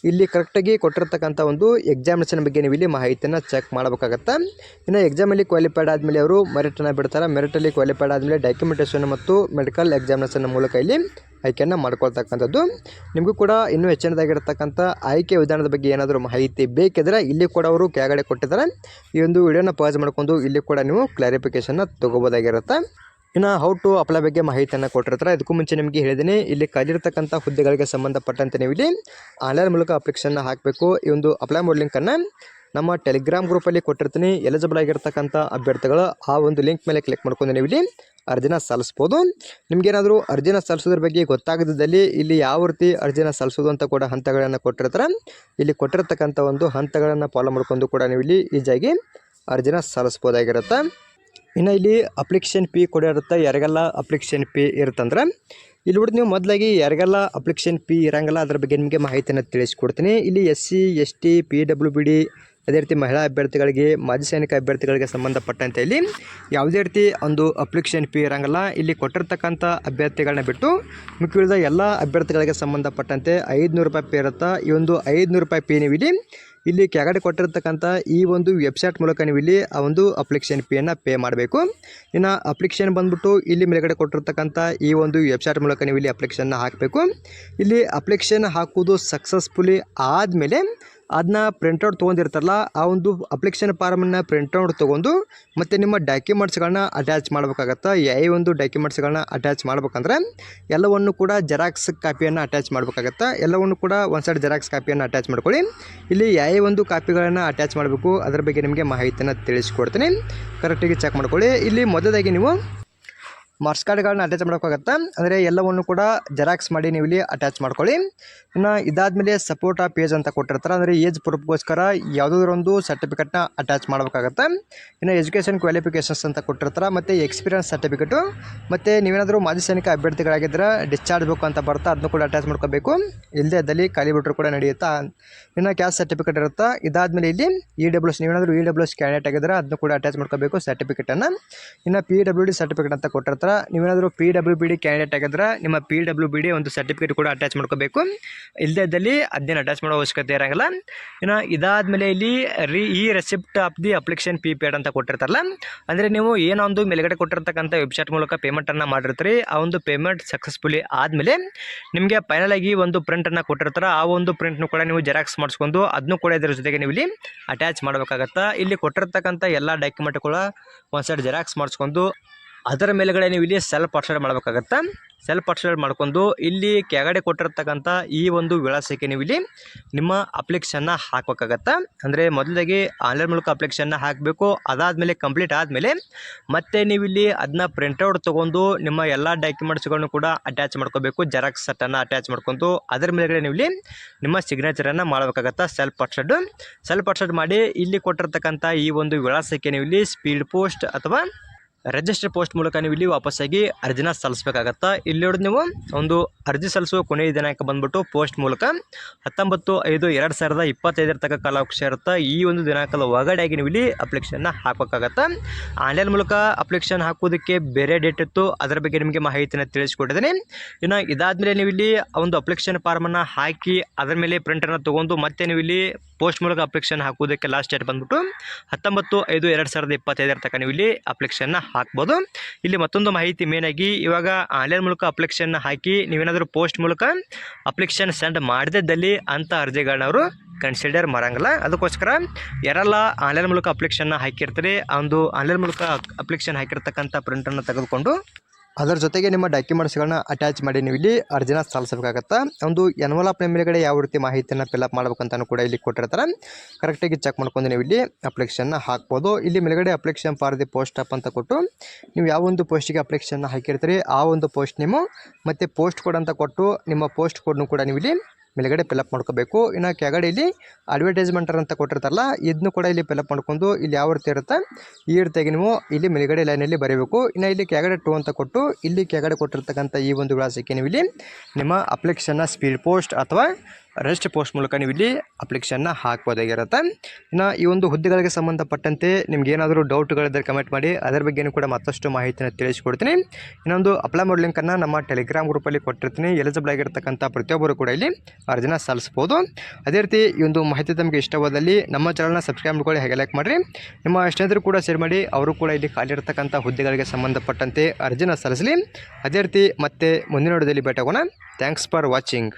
ಇಲ್ಲಿ ಕರೆಕ್ಟಾಗಿ ಕೊಟ್ಟಿರ್ತಕ್ಕಂಥ ಒಂದು ಎಕ್ಸಾಮಿನೇಷನ್ ಬಗ್ಗೆ ನೀವು ಇಲ್ಲಿ ಮಾಹಿತಿಯನ್ನು ಚೆಕ್ ಮಾಡಬೇಕಾಗತ್ತೆ. ಇನ್ನು ಎಕ್ಸಾಮಲ್ಲಿ ಕ್ವಾಲಿಫೈಡ್ ಆದಮೇಲೆ ಅವರು ಮೆರಿಟನ್ನು ಬಿಡ್ತಾರೆ. ಮೆರಿಟಲ್ಲಿ ಕ್ವಾಲಿಫೈಡ್ ಆದಮೇಲೆ ಡಾಕ್ಯುಮೆಂಟೇಷನ್ ಮತ್ತು ಮೆಡಿಕಲ್ ಎಕ್ಸಾಮಿನೇಷನ್ ಮೂಲಕ ಇಲ್ಲಿ ಆಯ್ಕೆಯನ್ನು ಮಾಡ್ಕೊಳ್ತಕ್ಕಂಥದ್ದು. ನಿಮಗೂ ಕೂಡ ಇನ್ನೂ ಹೆಚ್ಚಿನದಾಗಿರ್ತಕ್ಕಂಥ ಆಯ್ಕೆ ವಿಧಾನದ ಬಗ್ಗೆ ಏನಾದರೂ ಮಾಹಿತಿ ಬೇಕಿದ್ರೆ ಇಲ್ಲಿ ಕೂಡ ಅವರು ಕೆಳಗಡೆ ಕೊಟ್ಟಿದ್ದಾರೆ. ಈ ಒಂದು ವಿಡಿಯೋನ ಪಾಸ್ ಮಾಡ್ಕೊಂಡು ಇಲ್ಲಿ ಕೂಡ ನೀವು ಕ್ಲಾರಿಫಿಕೇಷನ್ನ ತೊಗೋಬೋದಾಗಿರುತ್ತೆ. ಇನ್ನು ಹೌ ಟು ಅಪ್ಲೈ ಬಗ್ಗೆ ಮಾಹಿತಿಯನ್ನು ಕೊಟ್ಟಿರ್ತಾರೆ. ಇದಕ್ಕೂ ಮುಂಚೆ ನಿಮಗೆ ಹೇಳಿದ್ದೀನಿ, ಇಲ್ಲಿ ಖಾಲಿರ್ತಕ್ಕಂಥ ಹುದ್ದೆಗಳಿಗೆ ಸಂಬಂಧಪಟ್ಟಂತೆ ನೀವು ಇಲ್ಲಿ ಆನ್ಲೈನ್ ಮೂಲಕ ಅಪ್ಲಿಕೇಶನ್ನ ಹಾಕಬೇಕು. ಈ ಒಂದು ಅಪ್ಲೈ ಮಾಡೋ ಲಿಂಕನ್ನು ನಮ್ಮ ಟೆಲಿಗ್ರಾಮ್ ಗ್ರೂಪಲ್ಲಿ ಕೊಟ್ಟಿರ್ತೀನಿ. ಎಲಿಜಿಬಲ್ ಆಗಿರ್ತಕ್ಕಂಥ ಅಭ್ಯರ್ಥಿಗಳು ಆ ಒಂದು ಲಿಂಕ್ ಮೇಲೆ ಕ್ಲಿಕ್ ಮಾಡ್ಕೊಂಡು ನೀವು ಇಲ್ಲಿ ಅರ್ಜಿನ ಸಲ್ಲಿಸ್ಬೋದು. ನಿಮಗೇನಾದರೂ ಅರ್ಜಿನ ಸಲ್ಲಿಸೋದ್ರ ಬಗ್ಗೆ ಗೊತ್ತಾಗದಿದ್ದಲ್ಲಿ ಇಲ್ಲಿ ಯಾವ ರೀತಿ ಅರ್ಜಿನ ಸಲ್ಲಿಸೋದು ಅಂತ ಕೂಡ ಹಂತಗಳನ್ನು ಕೊಟ್ಟಿರ್ತಾರೆ. ಇಲ್ಲಿ ಕೊಟ್ಟಿರ್ತಕ್ಕಂಥ ಒಂದು ಹಂತಗಳನ್ನು ಫಾಲೋ ಮಾಡ್ಕೊಂಡು ಕೂಡ ನೀವು ಇಲ್ಲಿ ಈಸಿಯಾಗಿ ಅರ್ಜಿನ ಸಲ್ಲಿಸ್ಬೋದಾಗಿರುತ್ತೆ. ಇನ್ನು ಇಲ್ಲಿ ಅಪ್ಲಿಕೇಶನ್ ಫೀ ಕೂಡ ಇರುತ್ತೆ. ಯಾರಿಗೆಲ್ಲ ಅಪ್ಲಿಕೇಶನ್ ಫೀ ಇರುತ್ತಂದ್ರೆ ಇಲ್ಲಿ ಬಿಟ್ಟು ನೀವು ಮೊದಲಾಗಿ ಯಾರಿಗೆಲ್ಲ ಅಪ್ಲಿಕೇಶನ್ ಫೀ ಇರೋಂಗಿಲ್ಲ ಅದ್ರ ಬಗ್ಗೆ ನಿಮಗೆ ಮಾಹಿತಿಯನ್ನು ತಿಳಿಸ್ಕೊಡ್ತೀನಿ. ಇಲ್ಲಿ SC ST PWBD ಅದೇ ರೀತಿ ಮಹಿಳಾ ಅಭ್ಯರ್ಥಿಗಳಿಗೆ, ಮಾಜಿ ಸೈನಿಕ ಅಭ್ಯರ್ಥಿಗಳಿಗೆ ಸಂಬಂಧಪಟ್ಟಂತೆ ಇಲ್ಲಿ ಯಾವುದೇ ರೀತಿ ಒಂದು ಅಪ್ಲಿಕೇಶನ್ ಫೀ ಇರೋಂಗಿಲ್ಲ. ಇಲ್ಲಿ ಕೊಟ್ಟಿರ್ತಕ್ಕಂಥ ಅಭ್ಯರ್ಥಿಗಳನ್ನ ಬಿಟ್ಟು ಮಿಕ್ಕಿದ ಎಲ್ಲ ಅಭ್ಯರ್ಥಿಗಳಿಗೆ ಸಂಬಂಧಪಟ್ಟಂತೆ 500 ರೂಪಾಯಿ ಫೀ ಇರುತ್ತೆ. ಈ ಒಂದು 500 ರೂಪಾಯಿ ಫೀ ನೀವು ಇಲ್ಲಿ ಕೆಳಗಡೆ ಕೊಟ್ಟಿರ್ತಕ್ಕಂಥ ಈ ಒಂದು ವೆಬ್ಸೈಟ್ ಮೂಲಕ ನೀವು ಇಲ್ಲಿ ಆ ಒಂದು ಅಪ್ಲಿಕೇಶನ್ ಫೀಯನ್ನು ಪೇ ಮಾಡಬೇಕು. ಇನ್ನು ಅಪ್ಲಿಕೇಶನ್ ಬಂದುಬಿಟ್ಟು ಇಲ್ಲಿ ಮೇಲ್ಗಡೆ ಕೊಟ್ಟಿರ್ತಕ್ಕಂಥ ಈ ಒಂದು ವೆಬ್ಸೈಟ್ ಮೂಲಕ ನೀವು ಇಲ್ಲಿ ಅಪ್ಲಿಕೇಶನ್ನ ಹಾಕಬೇಕು. ಇಲ್ಲಿ ಅಪ್ಲಿಕೇಶನ್ ಹಾಕೋದು ಸಕ್ಸಸ್ಫುಲಿ ಆದಮೇಲೆ ಅದನ್ನ ಪ್ರಿಂಟೌಟ್ ತೊಗೊಂಡಿರ್ತಾರಲ್ಲ ಆ ಒಂದು ಅಪ್ಲಿಕೇಶನ್ ಫಾರ್ಮನ್ನು ಪ್ರಿಂಟೌಟ್ ತೊಗೊಂಡು ಮತ್ತು ನಿಮ್ಮ ಡಾಕ್ಯುಮೆಂಟ್ಸ್ಗಳನ್ನ ಅಟ್ಯಾಚ್ ಮಾಡಬೇಕಾಗತ್ತೆ. ಯಾವ ಒಂದು ಡಾಕ್ಯುಮೆಂಟ್ಸ್ಗಳನ್ನ ಅಟ್ಯಾಚ್ ಮಾಡ್ಬೇಕಂದ್ರೆ ಎಲ್ಲವನ್ನು ಕೂಡ ಜೆರಾಕ್ಸ್ ಕಾಪಿಯನ್ನು ಅಟ್ಯಾಚ್ ಮಾಡಬೇಕಾಗತ್ತೆ. ಎಲ್ಲವನ್ನು ಕೂಡ ಒಂದು ಸೈಡ್ ಜೆರಾಕ್ಸ್ ಕಾಪಿಯನ್ನು ಅಟ್ಯಾಚ್ ಮಾಡ್ಕೊಳ್ಳಿ. ಇಲ್ಲಿ ಯಾವ ಒಂದು ಕಾಪಿಗಳನ್ನು ಅಟ್ಯಾಚ್ ಮಾಡಬೇಕು ಅದರ ಬಗ್ಗೆ ನಿಮಗೆ ಮಾಹಿತಿಯನ್ನು ತಿಳಿಸ್ಕೊಡ್ತೀನಿ, ಕರೆಕ್ಟಾಗಿ ಚೆಕ್ ಮಾಡ್ಕೊಳ್ಳಿ. ಇಲ್ಲಿ ಮೊದಲಾಗಿ ನೀವು ಮಾರ್ಕ್ಸ್ ಕಾರ್ಡ್ಗಳನ್ನ ಅಟ್ಯಾಚ್ ಮಾಡೋಕ್ಕಾಗತ್ತೆ. ಅಂದರೆ ಎಲ್ಲವನ್ನು ಕೂಡ ಜೆರಾಕ್ಸ್ ಮಾಡಿ ನೀವು ಇಲ್ಲಿ ಅಟ್ಯಾಚ್ ಮಾಡ್ಕೊಳ್ಳಿ. ಇನ್ನು ಇದಾದಮೇಲೆ ಸಪೋರ್ಟ್ ಆ ಪೇಜ್ ಅಂತ ಕೊಟ್ಟಿರ್ತಾರೆ. ಅಂದರೆ ಏಜ್ ಪ್ರೂಫ್ಗೋಸ್ಕರ ಯಾವುದಾದ್ರೂ ಒಂದು ಸರ್ಟಿಫಿಕೇಟ್ನ ಅಟ್ಯಾಚ್ ಮಾಡಬೇಕಾಗತ್ತೆ. ಇನ್ನು ಎಜುಕೇಷನ್ ಕ್ವಾಲಿಫಿಕೇಷನ್ಸ್ ಅಂತ ಕೊಟ್ಟಿರ್ತಾರೆ, ಮತ್ತು ಎಕ್ಸ್ಪೀರಿಯನ್ಸ್ ಸರ್ಟಿಫಿಕೇಟು, ಮತ್ತು ನೀವೇನಾದರೂ ಮಾಜಿ ಸೈನಿಕ ಅಭ್ಯರ್ಥಿಗಳಾಗಿದ್ದರೆ ಡಿಸ್ಚಾರ್ಜ್ ಬೇಕು ಅಂತ ಬರ್ತಾ ಅದನ್ನು ಕೂಡ ಅಟ್ಯಾಚ್ ಮಾಡ್ಕೋಬೇಕು. ಇಲ್ಲದೇ ಅದಲ್ಲಿ ಖಾಲಿ ಬಿಟ್ಟರು ಕೂಡ ನಡೆಯುತ್ತಾ. ಇನ್ನು ಕ್ಯಾಸ್ಟ್ ಸರ್ಟಿಫಿಕೇಟ್ ಇರುತ್ತೆ. ಇದಾದಮೇಲೆ ಇಲ್ಲಿ EWS ನೀವೇನಾದರೂ EWS ಕ್ಯಾಂಡಿಡೇಟ್ ಆಗಿದ್ದರೆ ಅದನ್ನು ಕೂಡ ಅಟ್ಯಾಚ್ ಮಾಡ್ಕೋಬೇಕು ಸರ್ಟಿಫಿಕೇಟನ್ನು. ಇನ್ನು PWD ಸರ್ಟಿಫಿಕೇಟ್ ಅಂತ ಕೊಟ್ಟಿರ್ತಾರೆ. ನೀವೇನಾದರೂ PWBD ಕ್ಯಾಂಡಿಡೇಟ್ ಆಗಿದ್ರೆ ನಿಮ್ಮ PWBD ಒಂದು ಸರ್ಟಿಫಿಕೇಟ್ ಕೂಡ ಅಟ್ಯಾಚ್ ಮಾಡ್ಕೋಬೇಕು. ಇಲ್ಲದೇ ಇದ್ದಲ್ಲಿ ಅದನ್ನೇನು ಅಟ್ಯಾಚ್ ಮಾಡೋ ಅವಶ್ಯಕತೆ ಇರೋಂಗಿಲ್ಲ. ಇನ್ನು ಇದಾದಮೇಲೆ ಇಲ್ಲಿ ಈ receipt of the application fee paid ಅಂತ ಕೊಟ್ಟಿರ್ತಾರಲ್ಲ, ಅಂದರೆ ನೀವು ಏನೋ ಒಂದು ಮೇಲ್ಗಡೆ ಕೊಟ್ಟಿರ್ತಕ್ಕಂಥ ವೆಬ್ಸೈಟ್ ಮೂಲಕ ಪೇಮೆಂಟನ್ನು ಮಾಡಿರ್ತೀರಿ. ಆ ಒಂದು ಪೇಮೆಂಟ್ ಸಕ್ಸಸ್ಫುಲಿ ಆದಮೇಲೆ ನಿಮಗೆ ಫೈನಲ್ ಆಗಿ ಒಂದು ಪ್ರಿಂಟನ್ನು ಕೊಟ್ಟಿರ್ತಾರೆ. ಆ ಒಂದು ಪ್ರಿಂಟ್ನು ಕೂಡ ನೀವು ಜೆರಾಕ್ಸ್ ಮಾಡಿಸ್ಕೊಂಡು ಅದನ್ನು ಕೂಡ ಇದರ ಜೊತೆಗೆ ನೀವು ಇಲ್ಲಿ ಅಟ್ಯಾಚ್ ಮಾಡಬೇಕಾಗತ್ತೆ. ಇಲ್ಲಿ ಕೊಟ್ಟಿರ್ತಕ್ಕಂಥ ಎಲ್ಲ ಡಾಕ್ಯುಮೆಂಟ್ ಕೂಡ ಒಂದು ಸೈಡ್ ಜೆರಾಕ್ಸ್ ಮಾಡಿಸ್ಕೊಂಡು ಅದರ ಮೇಲೆಗಡೆ ನೀವು ಇಲ್ಲಿ ಸೆಲ್ಫ್ ಅಪ್ಲೋಡ್ ಮಾಡಬೇಕಾಗತ್ತೆ. ಸೆಲ್ಫ್ ಅಪ್ಲೋಡ್ ಮಾಡ್ಕೊಂಡು ಇಲ್ಲಿ ಕೆಳಗಡೆ ಕೊಟ್ಟಿರ್ತಕ್ಕಂಥ ಈ ಒಂದು ವಿಳಾಸಕ್ಕೆ ನೀವು ಇಲ್ಲಿ ನಿಮ್ಮ ಅಪ್ಲಿಕೇಶನ್ನ ಹಾಕಬೇಕಾಗತ್ತೆ. ಅಂದರೆ ಮೊದಲಾಗಿ ಆನ್ಲೈನ್ ಮೂಲಕ ಅಪ್ಲಿಕೇಶನ್ನ ಹಾಕಬೇಕು. ಅದಾದಮೇಲೆ ಕಂಪ್ಲೀಟ್ ಆದಮೇಲೆ ಮತ್ತೆ ನೀವು ಇಲ್ಲಿ ಅದನ್ನ ಪ್ರಿಂಟೌಟ್ ತೊಗೊಂಡು ನಿಮ್ಮ ಎಲ್ಲ ಡಾಕ್ಯುಮೆಂಟ್ಸ್ಗಳನ್ನು ಕೂಡ ಅಟ್ಯಾಚ್ ಮಾಡ್ಕೋಬೇಕು. ಜೆರಾಕ್ಸ್ ಸೆಟ್ಟನ್ನು ಅಟ್ಯಾಚ್ ಮಾಡ್ಕೊಂಡು ಅದರ ಮೇಲೆಗಡೆ ನೀವು ಇಲ್ಲಿ ನಿಮ್ಮ ಸಿಗ್ನೇಚರನ್ನು ಮಾಡಬೇಕಾಗತ್ತೆ. ಸೆಲ್ಫ್ ಅಪ್ಲೋಡ್ ಮಾಡಿ ಇಲ್ಲಿ ಕೊಟ್ಟಿರ್ತಕ್ಕಂಥ ಈ ಒಂದು ವಿಳಾಸಕ್ಕೆ ನೀವು ಇಲ್ಲಿ ಸ್ಪೀಡ್ ಪೋಸ್ಟ್ ಅಥವಾ ರಿಜಿಸ್ಟರ್ ಪೋಸ್ಟ್ ಮೂಲಕ ನೀವು ಇಲ್ಲಿ ವಾಪಸ್ಸಾಗಿ ಅರ್ಜಿನ ಸಲ್ಲಿಸಬೇಕಾಗತ್ತೆ. ಇಲ್ಲಿ ನೋಡಿ ನೀವು ಒಂದು ಅರ್ಜಿ ಸಲ್ಲಿಸುವ ಕೊನೆಯ ದಿನಾಂಕ ಬಂದ್ಬಿಟ್ಟು ಪೋಸ್ಟ್ ಮೂಲಕ 19/5/2025 ತನಕ ಕಾಲಾವಕಾಶ ಇರುತ್ತೆ. ಈ ಒಂದು ದಿನಾಂಕದ ಒಳಗಡೆಯಾಗಿ ನೀವು ಇಲ್ಲಿ ಅಪ್ಲಿಕೇಶನ್ನ ಹಾಕಬೇಕಾಗತ್ತೆ. ಆನ್ಲೈನ್ ಮೂಲಕ ಅಪ್ಲಿಕೇಶನ್ ಹಾಕೋದಕ್ಕೆ ಬೇರೆ ಡೇಟ್ ಇತ್ತು, ಅದರ ಬಗ್ಗೆ ನಿಮಗೆ ಮಾಹಿತಿಯನ್ನು ತಿಳಿಸ್ಕೊಟ್ಟಿದ್ದೀನಿ. ಇನ್ನು ಇದಾದಮೇಲೆ ನೀವು ಇಲ್ಲಿ ಒಂದು ಅಪ್ಲಿಕೇಶನ್ ಫಾರ್ಮನ್ನು ಹಾಕಿ ಅದರ ಮೇಲೆ ಪ್ರಿಂಟನ್ನು ತೊಗೊಂಡು ಮತ್ತೆ ನೀವು ಇಲ್ಲಿ ಪೋಸ್ಟ್ ಮೂಲಕ ಅಪ್ಲಿಕೇಶನ್ ಹಾಕೋದಕ್ಕೆ ಲಾಸ್ಟ್ ಡೇಟ್ ಬಂದ್ಬಿಟ್ಟು 19/5/2025 ತನಕ ನೀವು ಇಲ್ಲಿ ಅಪ್ಲಿಕೇಶನ್ನ ಹಾಕ್ಬೋದು. ಇಲ್ಲಿ ಮತ್ತೊಂದು ಮಾಹಿತಿ ಮೇನಾಗಿ, ಇವಾಗ ಆನ್ಲೈನ್ ಮೂಲಕ ಅಪ್ಲಿಕೇಶನ್ ಹಾಕಿ ನೀವೇನಾದರೂ ಪೋಸ್ಟ್ ಮೂಲಕ ಅಪ್ಲಿಕೇಶನ್ ಸೆಂಡ್ ಮಾಡದಿದ್ದಲ್ಲಿ ಅಂಥ ಅರ್ಜಿಗಳನ್ನ ಅವರು ಕನ್ಸಿಡರ್ ಮಾಡಂಗಿಲ್ಲ. ಅದಕ್ಕೋಸ್ಕರ ಯಾರೆಲ್ಲ ಆನ್ಲೈನ್ ಮೂಲಕ ಅಪ್ಲಿಕೇಶನ್ನ ಹಾಕಿರ್ತಾರೆ ಆ ಒಂದು ಆನ್ಲೈನ್ ಮೂಲಕ ಅಪ್ಲಿಕೇಶನ್ ಹಾಕಿರ್ತಕ್ಕಂಥ ಪ್ರಿಂಟನ್ನು ತೆಗೆದುಕೊಂಡು ಅದರ ಜೊತೆಗೆ ನಿಮ್ಮ ಡಾಕ್ಯುಮೆಂಟ್ಸ್ಗಳನ್ನ ಅಟ್ಯಾಚ್ ಮಾಡಿ ನೀವು ಇಲ್ಲಿ ಅರ್ಜಿನ ಸಲ್ಲಿಸಬೇಕಾಗತ್ತೆ. ಒಂದು ಎನ್ವಲಪ್ ಮೇಲೆಗಡೆ ಯಾವ ರೀತಿ ಮಾಹಿತಿಯನ್ನು ಫಿಲಪ್ ಮಾಡ್ಬೇಕಂತಲೂ ಕೂಡ ಇಲ್ಲಿ ಕೊಟ್ಟಿರ್ತಾರೆ. ಕರೆಕ್ಟಾಗಿ ಚೆಕ್ ಮಾಡ್ಕೊಂಡು ನೀವು ಇಲ್ಲಿ ಅಪ್ಲಿಕೇಶನ್ನ ಹಾಕ್ಬೋದು. ಇಲ್ಲಿ ಮೇಲೆಗಡೆ application for the post up ಅಂತ ಕೊಟ್ಟು ನೀವು ಯಾವ ಒಂದು ಪೋಸ್ಟಿಗೆ ಅಪ್ಲಿಕೇಶನ್ನ ಹಾಕಿರ್ತೀರಿ ಆ ಒಂದು ಪೋಸ್ಟ್ ನೇಮು ಮತ್ತು ಪೋಸ್ಟ್ ಕೋಡ್ ಅಂತ ಕೊಟ್ಟು ನಿಮ್ಮ ಪೋಸ್ಟ್ ಕೋಡ್ನು ಕೂಡ ನೀವು ಇಲ್ಲಿ ಮೇಲೆಗಡೆ ಫಿಲಪ್ ಮಾಡ್ಕೋಬೇಕು. ಇನ್ನು ಕೆಳಗಡೆ ಇಲ್ಲಿ ಅಡ್ವರ್ಟೈಸ್ಮೆಂಟರ್ ಅಂತ ಕೊಟ್ಟಿರ್ತಾರಲ್ಲ ಇದನ್ನು ಕೂಡ ಇಲ್ಲಿ ಫಿಲಪ್ ಮಾಡ್ಕೊಂಡು ಇಲ್ಲಿ ಯಾವ ರೀತಿ ಇರುತ್ತೆ ಈ ರೀತಿಯಾಗಿ ನೀವು ಇಲ್ಲಿ ಮೇಲೆಗಡೆ ಲೈನಲ್ಲಿ ಬರೀಬೇಕು. ಇನ್ನು ಇಲ್ಲಿ ಕೆಳಗಡೆ 2 ಅಂತ ಕೊಟ್ಟು ಇಲ್ಲಿ ಕೆಳಗಡೆ ಕೊಟ್ಟಿರ್ತಕ್ಕಂಥ ಈ ಒಂದು ವಿಳಾಸಕ್ಕೆ ನೀವು ಇಲ್ಲಿ ನಿಮ್ಮ ಅಪ್ಲಿಕೇಶನ್ನ ಸ್ಪೀಡ್ ಪೋಸ್ಟ್ ಅಥವಾ ರಿಜಿಸ್ಟರ್ ಪೋಸ್ಟ್ ಮೂಲಕ ನೀವು ಇಲ್ಲಿ ಅಪ್ಲಿಕೇಶನ್ನ ಹಾಕ್ಬೋದಾಗಿರುತ್ತೆ. ಇನ್ನು ಈ ಒಂದು ಹುದ್ದೆಗಳಿಗೆ ಸಂಬಂಧಪಟ್ಟಂತೆ ನಿಮ್ಗೆ ಏನಾದರೂ ಡೌಟ್ಗಳಿದ್ದರೆ ಕಮೆಂಟ್ ಮಾಡಿ, ಅದರ ಬಗ್ಗೆಯೂ ಕೂಡ ಮತ್ತಷ್ಟು ಮಾಹಿತಿಯನ್ನು ತಿಳಿಸ್ಕೊಡ್ತೀನಿ. ಇನ್ನೊಂದು ಅಪ್ಲೈ ಮಾಡೋ ಲಿಂಕನ್ನು ನಮ್ಮ ಟೆಲಿಗ್ರಾಮ್ ಗ್ರೂಪಲ್ಲಿ ಕೊಟ್ಟಿರ್ತೀನಿ. ಎಲಿಜಿಬಲ್ ಆಗಿರ್ತಕ್ಕಂಥ ಪ್ರತಿಯೊಬ್ಬರು ಕೂಡ ಇಲ್ಲಿ ಅರ್ಜಿನ ಸಲ್ಲಿಸ್ಬೋದು. ಅದೇ ರೀತಿ ಈ ಒಂದು ಮಾಹಿತಿ ತಮಗೆ ಇಷ್ಟವಾದಲ್ಲಿ ನಮ್ಮ ಚಾನಲ್ನ ಸಬ್ಸ್ಕ್ರೈಬ್ ಮಾಡ್ಕೊಳ್ಳಿ, ಹಾಗೆ ಲೈಕ್ ಮಾಡಿರಿ. ನಿಮ್ಮ ಸ್ನೇಹಿತರು ಕೂಡ ಶೇರ್ ಮಾಡಿ, ಅವರು ಕೂಡ ಇಲ್ಲಿ ಖಾಲಿರ್ತಕ್ಕಂಥ ಹುದ್ದೆಗಳಿಗೆ ಸಂಬಂಧಪಟ್ಟಂತೆ ಅರ್ಜಿನ ಸಲ್ಲಿಸಲಿ. ಅದೇ ರೀತಿ ಮತ್ತೆ ಮುಂದಿನ ವಿಡಿಯೋದಲ್ಲಿ ಭೇಟಿಯಾಗೋಣ. Thanks for watching.